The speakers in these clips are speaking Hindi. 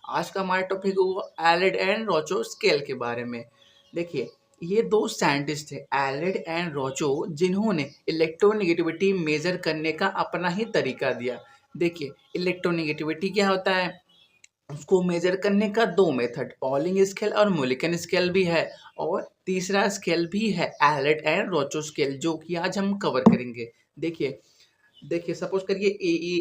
आज का हमारा टॉपिक होगा एलिड एंड रोचो स्केल के बारे में। देखिए, ये दो साइंटिस्ट थे एलिड एंड रोचो, जिन्होंने इलेक्ट्रोनेगेटिविटी मेजर करने का अपना ही तरीका दिया। देखिए, इलेक्ट्रोनेगेटिविटी क्या होता है, उसको मेजर करने का दो मेथड, पॉलिंग स्केल और मोलिकन स्केल भी है, और तीसरा स्केल भी है एलिड एंड रोचो स्केल, जो कि आज हम कवर करेंगे। देखिए देखिए सपोज करिए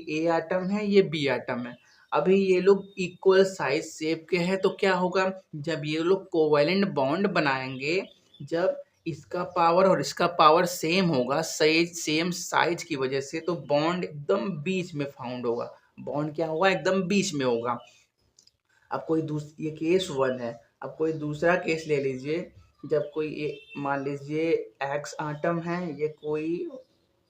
ए आइटम है, ये बी आइटम है। अभी ये लोग इक्वल साइज शेप के हैं, तो क्या होगा, जब ये लोग कोवैलेंट बॉन्ड बनाएंगे, जब इसका पावर और इसका पावर सेम होगा, सेम साइज की वजह से, तो बॉन्ड एकदम बीच में फाउंड होगा। बॉन्ड क्या होगा, एकदम बीच में होगा। अब कोई ये केस वन है। अब कोई दूसरा केस ले लीजिए, जब कोई मान लीजिए एक्स आइटम है, ये कोई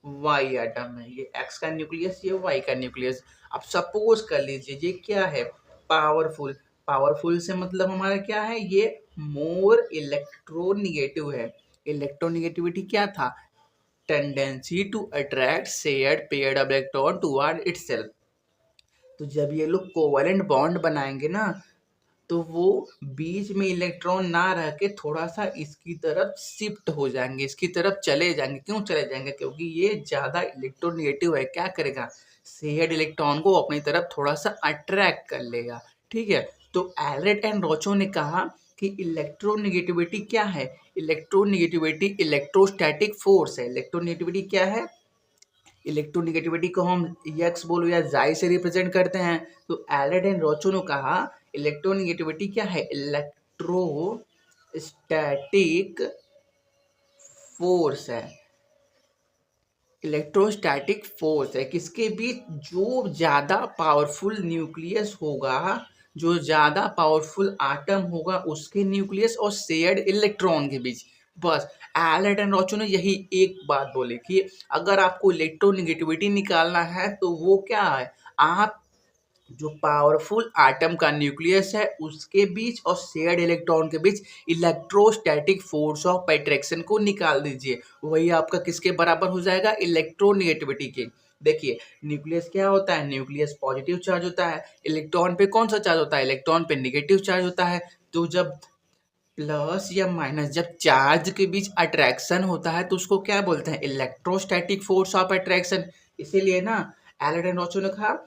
वाई आइटम है, ये एक्स का न्यूक्लियस, ये वाई का न्यूक्लियस। अब सपोज कर लीजिए ये क्या है, पावरफुल। पावरफुल से मतलब हमारा क्या है, ये मोर इलेक्ट्रोनिगेटिव है। इलेक्ट्रोनिगेटिविटी क्या था, tendency to attract shared paired electron toward itself. तो जब ये लोग कोवैलेंट बॉन्ड बनाएंगे ना, तो वो बीच में इलेक्ट्रॉन ना रह के थोड़ा सा इसकी तरफ शिफ्ट हो जाएंगे, इसकी तरफ चले जाएंगे। क्यों चले जाएंगे, क्योंकि ये ज़्यादा इलेक्ट्रोनेगेटिव है। क्या करेगा, शेयर्ड इलेक्ट्रॉन को अपनी तरफ थोड़ा सा अट्रैक्ट कर लेगा। ठीक है, तो एलरेट एंड रोचो ने कहा कि इलेक्ट्रोनेगेटिविटी क्या है, इलेक्ट्रोनेगेटिविटी इलेक्ट्रोस्टैटिक फोर्स है। इलेक्ट्रोनेगेटिविटी क्या है, इलेक्ट्रोनेगेटिविटी को हम यक्स बोलो या जाई से रिप्रेजेंट करते हैं। तो एलेट एंड रोचो ने कहा इलेक्ट्रोनेगेटिविटी क्या है, इलेक्ट्रोस्टैटिक फोर्स है। इलेक्ट्रोस्टैटिक फोर्स है किसके बीच, जो ज़्यादा पावरफुल न्यूक्लियस होगा, जो ज़्यादा पावरफुल आटम होगा, उसके न्यूक्लियस और शेयर्ड इलेक्ट्रॉन के बीच। बस एलेट एंड रोचो ने यही एक बात बोली कि अगर आपको इलेक्ट्रोनेगेटिविटी निकालना है, तो वो क्या है, आप जो पावरफुल आटम का न्यूक्लियस है उसके बीच और शेयर्ड इलेक्ट्रॉन के बीच इलेक्ट्रोस्टैटिक फोर्स ऑफ अट्रैक्शन को निकाल दीजिए। वही आपका किसके बराबर हो जाएगा, इलेक्ट्रोनेगेटिविटी के। देखिए, न्यूक्लियस क्या होता है, न्यूक्लियस पॉजिटिव चार्ज होता है। इलेक्ट्रॉन पे कौन सा चार्ज होता है, इलेक्ट्रॉन पे नेगेटिव चार्ज होता है। तो जब प्लस या माइनस, जब चार्ज के बीच अट्रैक्शन होता है, तो उसको क्या बोलते हैं, इलेक्ट्रोस्टैटिक फोर्स ऑफ अट्रैक्शन। इसीलिए ना एलेट एंड रोचो ने कहा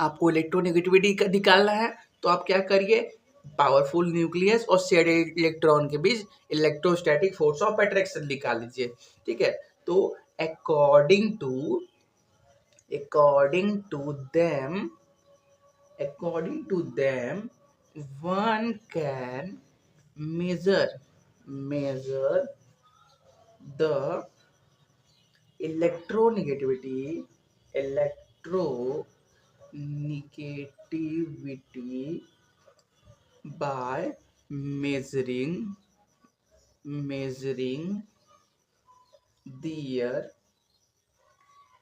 आपको इलेक्ट्रोनेगेटिविटी निकालना है, तो आप क्या करिए, पावरफुल न्यूक्लियस और शेयर्ड इलेक्ट्रॉन के बीच इलेक्ट्रोस्टैटिक फोर्स ऑफ अट्रैक्शन निकाल लीजिए। ठीक है, तो according to them according to them, one can measure the electronegativity electronegativity by measuring their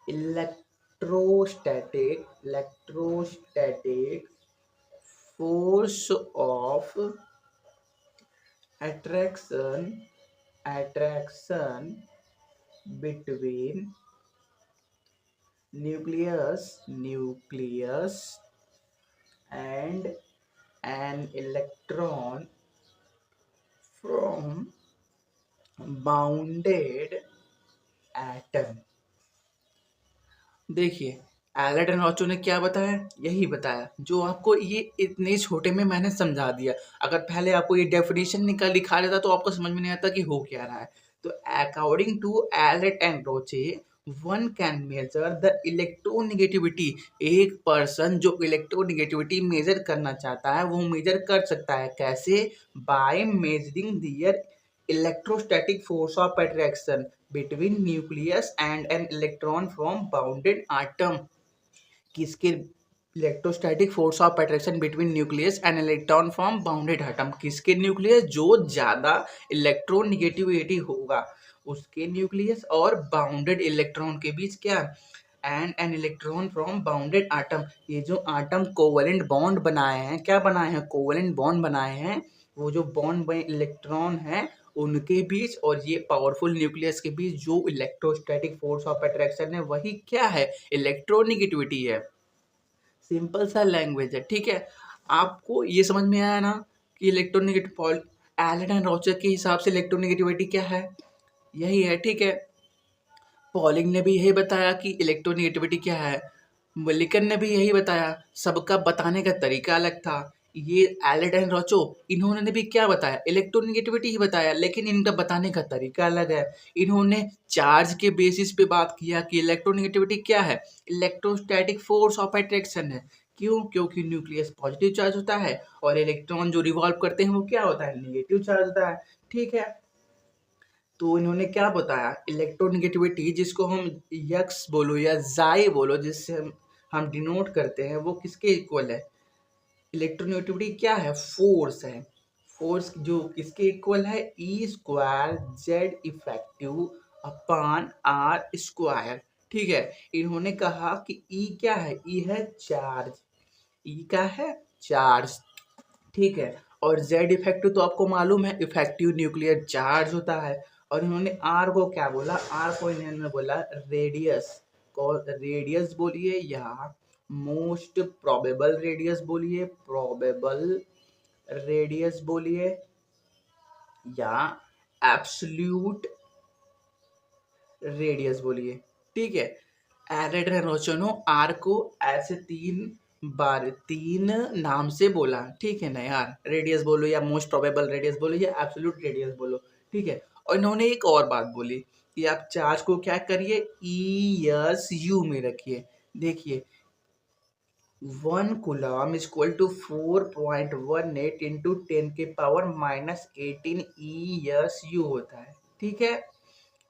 electrostatic force of attraction between nucleus and an electron from bounded atom। देखिए, एलेट एंड रोचो ने क्या बताया, यही बताया जो आपको ये इतने छोटे में मैंने समझा दिया। अगर पहले आपको ये डेफिनेशन दिखा देता, तो आपको समझ में नहीं आता कि हो क्या रहा है। तो according to Allred and Rochow, one can measure the electronegativity. एक पर्सन जो इलेक्ट्रोनेगेटिविटी मेजर करना चाहता है, वो मेजर कर सकता है। कैसे, by measuring their electrostatic force of attraction between nucleus and an electron from bounded atom। किसके, electrostatic force of attraction between nucleus and electron from bounded atom. किसके न्यूक्लियस, जो ज्यादा इलेक्ट्रोनेगेटिविटी होगा उसके न्यूक्लियस और बाउंडेड इलेक्ट्रॉन के बीच क्या, and an electron from bounded atom. ये जो आटम कोवैलेंट बॉन्ड बनाए हैं, क्या बनाए हैं, कोवैलेंट बॉन्ड बनाए हैं। वो जो बॉन्ड बने इलेक्ट्रॉन है उनके बीच और ये पावरफुल न्यूक्लियस के बीच जो इलेक्ट्रोस्टैटिक फोर्स ऑफ अट्रैक्शन है, वही क्या है, इलेक्ट्रोनेगेटिविटी है। सिंपल सा लैंग्वेज है, ठीक है। आपको ये समझ में आया ना कि इलेक्ट्रोनेगेटिव एलन एंड रोचर के हिसाब से इलेक्ट्रोनेगेटिविटी क्या है, यही है, ठीक है। पॉलिंग ने भी यही बताया कि इलेक्ट्रोनेगेटिविटी क्या है, मलिकन ने भी यही बताया, सबका बताने का तरीका अलग था। ये एलेट एंड रोचो, इन्होंने भी क्या बताया, इलेक्ट्रोनेगेटिविटी ही बताया, लेकिन इनका बताने का तरीका अलग है। इन्होंने चार्ज के बेसिस पे बात किया कि इलेक्ट्रोनेगेटिविटी क्या है, इलेक्ट्रोस्टैटिक फोर्स ऑफ अट्रैक्शन है। क्यों? क्योंकि न्यूक्लियस पॉजिटिव चार्ज होता है और इलेक्ट्रॉन जो रिवॉल्व करते हैं वो क्या होता है, नेगेटिव चार्ज होता है, ठीक है। तो इन्होंने क्या बताया, इलेक्ट्रोनेगेटिविटी जिसको हम यक्स बोलो या जाई बोलो, जिससे हम डिनोट करते हैं, वो किसके इक्वल है, इलेक्ट्रोनेगेटिविटी क्या है, फोर्स है। फोर्स जो किसके इक्वल है, E square Z effective upon are square, ठीक है। इन्होंने कहा कि ई क्या है, ई है चार्ज, ई का है चार्ज, ठीक है। और जेड इफेक्टिव तो आपको मालूम है, इफेक्टिव न्यूक्लियर चार्ज होता है। और इन्होंने आर को क्या बोला, आर को इन्होंने बोला रेडियस, को रेडियस बोलिए या मोस्ट प्रोबेबल रेडियस बोलिए, प्रोबेबल रेडियस बोलिए या एब्सोल्यूट रेडियस बोलिए, ठीक है। एरेड रेनोचनो आर को ऐसे तीन नाम से बोला, ठीक है ना यार, रेडियस बोलो या मोस्ट प्रोबेबल रेडियस बोलो या एब्सोल्यूट रेडियस बोलो, ठीक है। और इन्होंने एक और बात बोली कि आप चार्ज को क्या करिए, ई एस यू में रखिए। देखिए 1 coulomb is equal to 4.18 into 10 के पावर -18 ई एस यू होता है, ठीक है।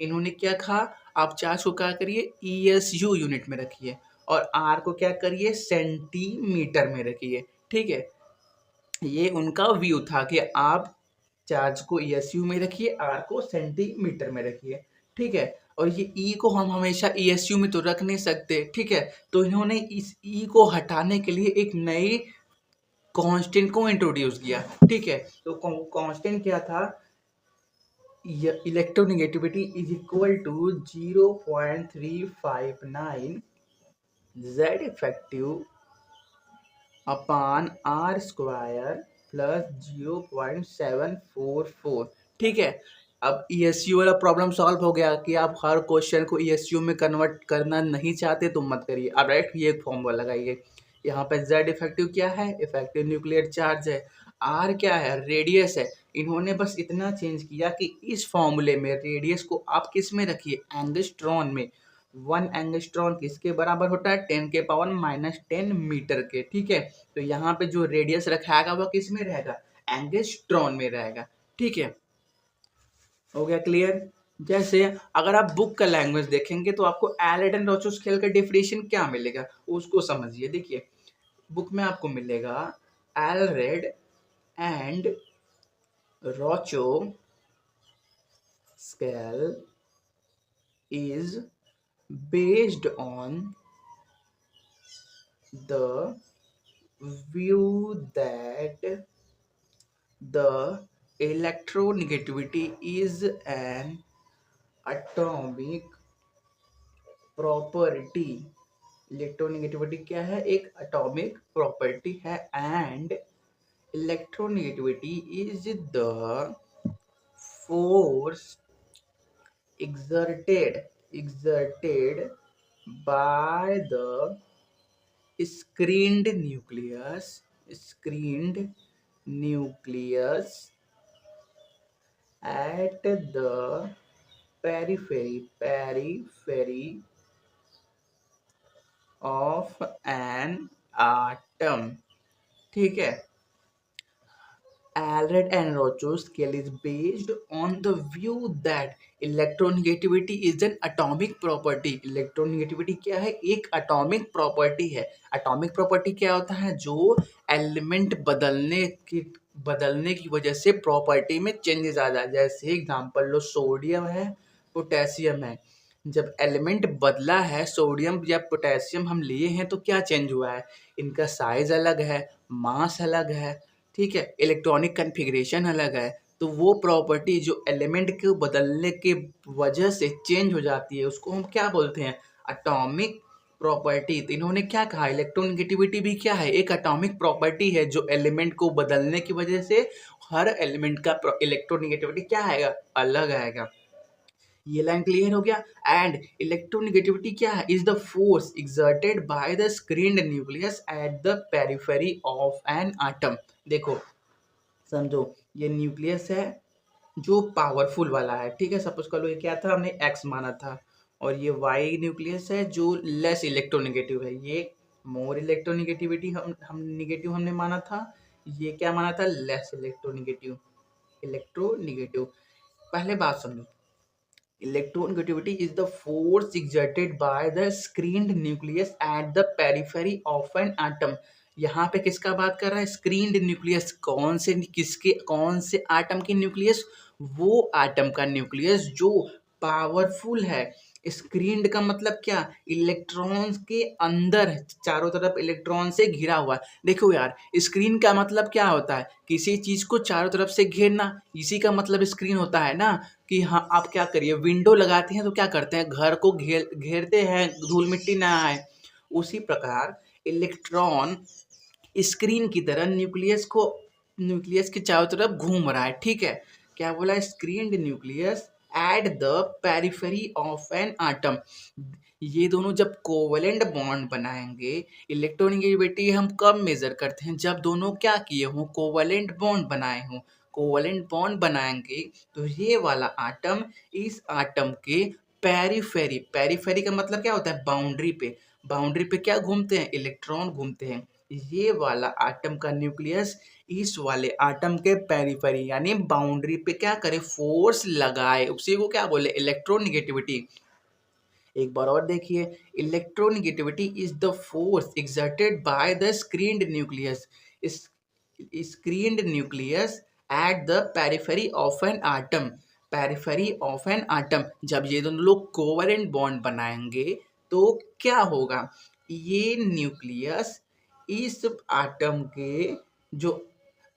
इन्होंने क्या कहा, आप चार्ज को क्या करिए, ई एस यू यूनिट में रखिए और आर को क्या करिए, सेंटीमीटर में रखिए, ठीक है। ये उनका व्यू था कि आप चार्ज को ई एस यू में रखिए, आर को सेंटीमीटर में रखिए, ठीक है। और ये ई को हम हमेशा ई एस यू में तो रख नहीं सकते, ठीक है। तो इन्होंने इस ई को हटाने के लिए एक नई कांस्टेंट को इंट्रोड्यूस किया, ठीक है। तो कांस्टेंट क्या था, electronegativity is equal to 0.359 Z effective upon are square plus 0.744, ठीक है। अब ESU वाला प्रॉब्लम सॉल्व हो गया कि आप हर क्वेश्चन को ESU में कन्वर्ट करना नहीं चाहते तो मत करिए, अब राइट ये एक फॉर्मूला लगाइए। यहाँ पे Z इफेक्टिव क्या है, इफेक्टिव न्यूक्लियर चार्ज है, R क्या है, रेडियस है। इन्होंने बस इतना चेंज किया कि इस फॉर्मूले में रेडियस को आप किस में रखिए, एंगस्ट्रॉन में। 1 एंगस्ट्रॉन किसके बराबर होता है, 10 के पावर -10 मीटर के, ठीक है। तो यहाँ पे जो रेडियस रखाएगा वो किस में रहेगा, एंगस्ट्रॉन में रहेगा, ठीक है। हो गया क्लियर। जैसे अगर आप बुक का लैंग्वेज देखेंगे तो आपको एलेट एंड रोचो स्केल का डेफिनेशन क्या मिलेगा, उसको समझिए। देखिए बुक में आपको मिलेगा Allred and Rochow scale is based on the view that the electronegativity is an atomic property। Electronegativity क्या है, एक एटॉमिक प्रॉपर्टी है, and electronegativity is the force exerted by the screened nucleus at the periphery of an atom, ठीक है। Allred and Rocho's scale is based on the view that electronegativity is an atomic property। Electronegativity क्या है, एक एटॉमिक प्रॉपर्टी है। एटॉमिक प्रॉपर्टी क्या होता है, जो एलिमेंट बदलने की वजह से प्रॉपर्टी में चेंजेस आ जाए। जैसे एग्जांपल लो, सोडियम है, पोटेशियम है, जब एलिमेंट बदला है, सोडियम या पोटेशियम हम लिए हैं तो क्या चेंज हुआ है, इनका साइज अलग है, मास अलग है, ठीक है, इलेक्ट्रॉनिक कन्फिग्रेशन अलग है। तो वो प्रॉपर्टी जो एलिमेंट के बदलने के वजह से चेंज हो जाती है उसको हम क्या बोलते हैं, एटॉमिक प्रॉपर्टी, तो इन्होंने क्या कहा, इलेक्ट्रोनेगेटिविटी भी क्या है, एक एटॉमिक प्रॉपर्टी है जो एलिमेंट को बदलने की वजह से हर एलिमेंट का इलेक्ट्रोनेगेटिविटी क्या आएगा, अलग आएगा। ये लाइन क्लियर हो गया। एंड इलेक्ट्रोनेगेटिविटी क्या है, is the force exerted by the screened nucleus at the periphery of an atom. देखो समझो, ये न्यूक्लियस है जो पावरफुल वाला है, ठीक है। सपोज कर लो ये क्या था, हमने एक्स माना था, और ये वाई न्यूक्लियस है जो लेस इलेक्ट्रोनेगेटिव है, ये मोर इलेक्ट्रोनेगेटिविटी हम निगेटिव हमने माना था, ये क्या माना था, लेस इलेक्ट्रोनेगेटिव। इलेक्ट्रोनेगेटिव, पहले बात समझो, electronegativity is the force exerted by the screened nucleus at the periphery of an atom। यहाँ पे किसका बात कर रहा है, स्क्रीन्ड न्यूक्लियस, कौन से किसके, कौन से आटम की न्यूक्लियस, वो आटम का न्यूक्लियस जो पावरफुल है। स्क्रीन्ड का मतलब क्या, इलेक्ट्रॉन्स के अंदर चारों तरफ इलेक्ट्रॉन से घिरा हुआ है। देखो यार, स्क्रीन का मतलब क्या होता है, किसी चीज को चारों तरफ से घेरना, इसी का मतलब स्क्रीन होता है ना। कि हाँ, आप क्या करिए, विंडो लगाते हैं तो क्या करते हैं, घर को घेरते हैं, धूल मिट्टी ना आए। उसी प्रकार इलेक्ट्रॉन स्क्रीन की तरह न्यूक्लियस के चारों तरफ घूम रहा है, ठीक है। क्या बोला, screened nucleus at the periphery of an atom. ये दोनों जब कोवेलेंट बॉन्ड बनाएंगे, इलेक्ट्रोनेगेटिविटी हम कब मेजर करते हैं, जब दोनों क्या किए हों, कोवेलेंट बॉन्ड बनाए हों। कोवेलेंट बॉन्ड बनाएंगे तो ये वाला आटम इस आटम के पेरिफेरी, पेरिफेरी का मतलब क्या होता है, बाउंड्री पे, बाउंड्री पे क्या घूमते हैं, इलेक्ट्रॉन घूमते हैं। ये वाला आटम का न्यूक्लियस इस वाले आटम के पेरिफेरी यानी बाउंड्री पे क्या करे, फोर्स लगाए, उसी को क्या बोले, इलेक्ट्रोनेगेटिविटी। एक बार और देखिए, electronegativity is the force exerted by the screened nucleus, screened nucleus at the periphery of an atom, periphery of an atom. जब ये दोनों लोग कोवेलेंट बॉन्ड बनाएंगे तो क्या होगा, ये न्यूक्लियस इस आटम के जो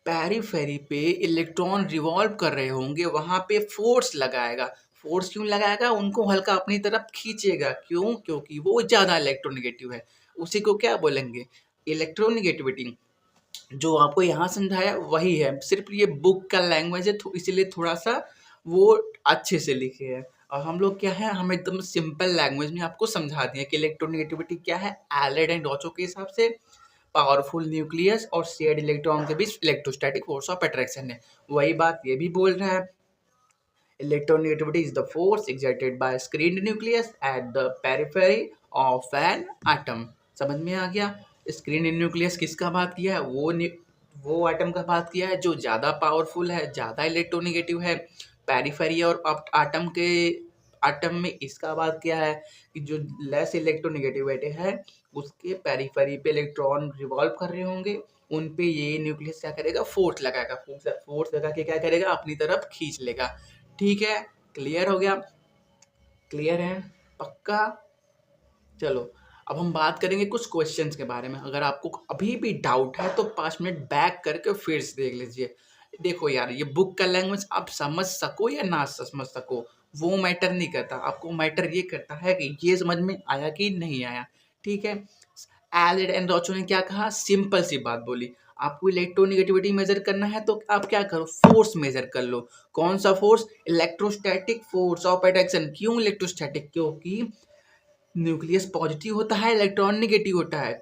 पेरिफेरी पे इलेक्ट्रॉन रिवॉल्व कर रहे होंगे वहां पे फोर्स लगाएगा। फोर्स क्यों लगाएगा, उनको हल्का अपनी तरफ खींचेगा, क्यों, क्योंकि वो ज्यादा इलेक्ट्रोनेगेटिव है। उसी को क्या बोलेंगे, इलेक्ट्रोनेगेटिविटी। जो आपको यहाँ समझाया वही है, सिर्फ ये बुक का लैंग्वेज है इसीलिए थोड़ा सा वो अच्छे से लिखे हैं। और हम लोग क्या है, हम एकदम सिंपल लैंग्वेज में आपको समझा दिए कि इलेक्ट्रोनेगेटिविटी क्या है, एलाइड एंड रोचो के हिसाब से पावरफुल न्यूक्लियस और शेयर्ड इलेक्ट्रॉन के बीच इलेक्ट्रोस्टैटिक फोर्स ऑफ अट्रैक्शन है। वही बात ये भी बोल रहा है, electronegativity is the force exerted by screened nucleus at the periphery of an atom। समझ में आ गया, स्क्रीन न्यूक्लियस किसका बात किया है, वो एटम का बात किया है जो ज़्यादा पावरफुल है, ज़्यादा इलेक्ट्रोनेगेटिव है। पेरिफेरी और आटम में इसका बात किया है कि जो लेस इलेक्ट्रोनेगेटिविटी है उसके पेरिफेरी पे इलेक्ट्रॉन रिवॉल्व कर रहे होंगे, उन पे ये न्यूक्लियस क्या करेगा, फोर्स लगाएगा, फोर्स लगा के क्या करेगा, अपनी तरफ खींच लेगा। ठीक है, क्लियर हो गया, क्लियर है, पक्का। चलो अब हम बात करेंगे कुछ क्वेश्चंस के बारे में। अगर आपको अभी भी डाउट है तो 5 मिनट बैक करके फिर से देख लीजिए। देखो यार, ये बुक का लैंग्वेज आप समझ सको या ना समझ सको वो मैटर नहीं करता, आपको मैटर ये करता है कि ये समझ में आया कि नहीं आया। ठीक है, एलिड एंड रोचो ने क्या कहा, सिंपल सी बात बोली, आपको इलेक्ट्रोनेगेटिविटी मेजर करना है तो आप क्या करो, फोर्स मेजर कर लो। कौन सा force, electrostatic force of attraction. क्यों इलेक्ट्रोस्टैटिक, क्योंकि न्यूक्लियस पॉजिटिव होता है, इलेक्ट्रॉन नेगेटिव होता है।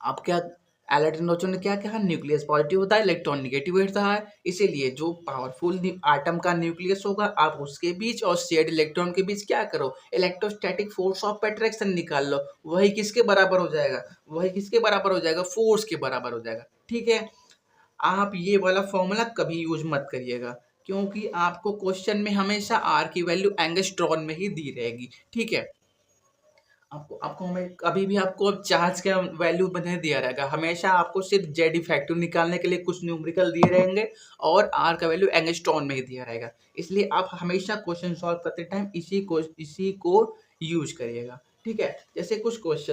अब क्या, एलिड एंड रोचो ने क्या कहा, न्यूक्लियस पॉजिटिव होता है, इलेक्ट्रॉन नेगेटिव होता है, इसीलिए जो पावरफुल आटम का न्यूक्लियस होगा आप उसके बीच और शेयर्ड इलेक्ट्रॉन के बीच क्या करो, इलेक्ट्रोस्टैटिक फोर्स ऑफ अट्रैक्शन निकाल लो। वही किसके बराबर हो जाएगा, वही किसके बराबर हो जाएगा, फोर्स के बराबर हो जाएगा। ठीक है, आप ये वाला फॉर्मूला कभी यूज मत करिएगा क्योंकि आपको क्वेश्चन में हमेशा आर की वैल्यू एंगस्ट्रॉन में ही दी रहेगी। ठीक है, आपको आपको हमें कभी भी आपको अब चार्ज का वैल्यू नहीं दिया रहेगा, हमेशा आपको सिर्फ जेड इफेक्टिव निकालने के लिए कुछ न्यूमेरिकल दिए रहेंगे और आर का वैल्यू एंगस्ट्रॉन में ही दिया रहेगा। इसलिए आप हमेशा क्वेश्चन सॉल्व करते टाइम इसी को यूज करिएगा। ठीक है, जैसे कुछ क्वेश्चन